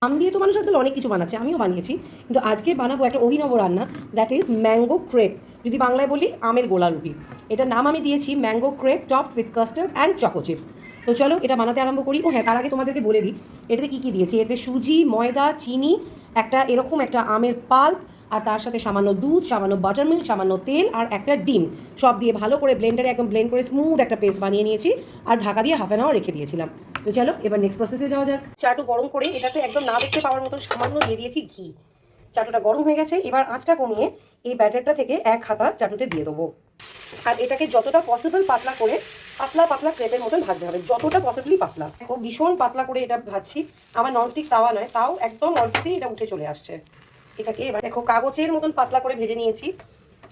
আম দিয়ে তো মানুষ আসলে অনেক কিছু বানাচ্ছে, আমিও বানিয়েছি, কিন্তু আজকে বানাবো একটা অভিনব রান্না, দ্যাট ইজ ম্যাঙ্গো ক্রেপ। যদি বাংলায় বলি আমের গোলা রুটি। এটার নাম আমি দিয়েছি mango crepe topped with custard and choco chips. তো চলো এটা বানাতে আরম্ভ করি। ও হ্যাঁ, তার আগে তোমাদেরকে বলে দিই এটাতে কী কী দিয়েছি। এতে সুজি, ময়দা, চিনি, একটা এরকম একটা আমের পাল্প, আর তার সাথে সামান্য দুধ, সামান্য বাটার মিল্ক, সামান্য তেল আর একটা ডিম, সব দিয়ে ভালো করে ব্লেন্ডারে একদম ব্লেন্ড করে স্মুথ একটা পেস্ট বানিয়ে নিয়েছি, আর ঢাকা দিয়ে হাফ অ্যান আওয়ার রেখে দিয়েছিলাম। তো চলো এবার নেক্সট প্রসেসে যাওয়া যাক। চাটু গরম করে এটাতে একদম না দেখতে পাওয়ার মতো সামান্য দিয়ে দিয়েছি ঘি। চাটুটা গরম হয়ে গেছে, এবার আঁচটা কমিয়ে এই ব্যাটারটা থেকে এক হাতা চাটুতে দিয়ে দেবো। আর এটাকে যতটা পসিবল পাতলা করে পাতলা পাতলা ক্রেপের মতন ভাজতে হবে, যতটা পসিবলি পাতলা। দেখো ভীষণ পাতলা করে এটা ভাজছি, আমার ননস্টিক তাওয়া নয়, তাও একদম অল্পতেই এটা উঠে চলে আসছে। এটাকে এবার দেখো কাগজের মতন পাতলা করে ভেজে নিয়েছি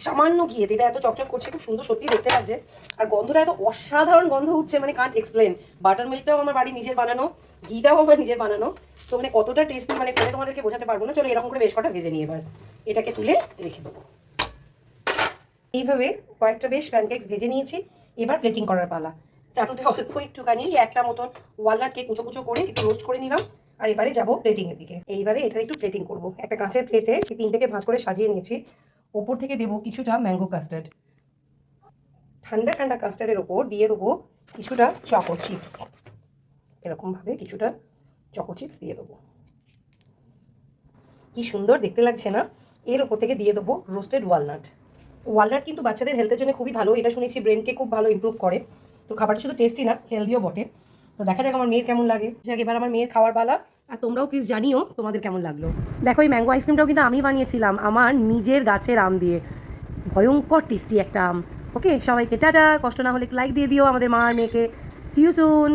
সামান্য ঘিয়েতে। এটা এত চকচক করছে, খুব সুন্দর সত্যি দেখতে লাগছে, আর গন্ধটা এত অসাধারণ গন্ধ উঠছে, মানে কান্ট এক্সপ্লেন। বাটার মিল্কটাও আমার বাড়ি নিজের বানানো, ঘিটাও আমার নিজের বানানো, তো মানে কতটা টেস্টি মানে ফেলে তোমাদেরকে বোঝাতে পারবো না। চলো এরকম করে বেশ কটা ভেজে নিই। এবার এটাকে তুলে রেখে দেবো। এইভাবে কয়েকটা বেশ প্যানকেক্স ভেজে নিয়েছি, এবার প্লেটিং করার পালা। চাটুতে অল্প একটুখানি একটা মতন ওয়ালনাটকে কুচো কুচো করে একটু রোস্ট করে নিলাম, আর এবারে যাবো প্লেটিংয়ের দিকে। এইবারে এটা একটু প্লেটিং করবো। একটা কাঁচের প্লেটে এই তিনটেকে ভাঁজ করে সাজিয়ে নিয়েছি। ওপর থেকে দেবো কিছুটা ম্যাঙ্গো কাস্টার্ড, ঠান্ডা ঠান্ডা কাস্টার্ডের ওপর দিয়ে দেবো কিছুটা চকো চিপস, এরকমভাবে কিছুটা চকো চিপস দিয়ে দেবো। কি সুন্দর দেখতে লাগছে না? এর ওপর থেকে দিয়ে দেবো রোস্টেড ওয়ালনাট। ওয়ালনাট কিন্তু বাচ্চাদের হেলথের জন্য খুবই ভালো, এটা শুনেছি ব্রেনকে খুব ভালো ইমপ্রুভ করে। তো খাবারটা শুধু টেস্টি না, হেলদিও বটে। তো দেখা যাক আমার মেয়ের কেমন লাগে। যাক এবার আমার মেয়ের খাওয়ার পালা, আর তোমরাও প্লিজ জানিও তোমাদের কেমন লাগলো। দেখো এই ম্যাঙ্গো আইসক্রিমটাও কিন্তু আমি বানিয়েছিলাম আমার নিজের গাছের আম দিয়ে, ভয়ঙ্কর টেস্টি একটা আম। ওকে সবাইকে টাটা, কষ্ট না হলে লাইক দিয়ে দিও আমাদের মা আর মেয়েকে। See you soon.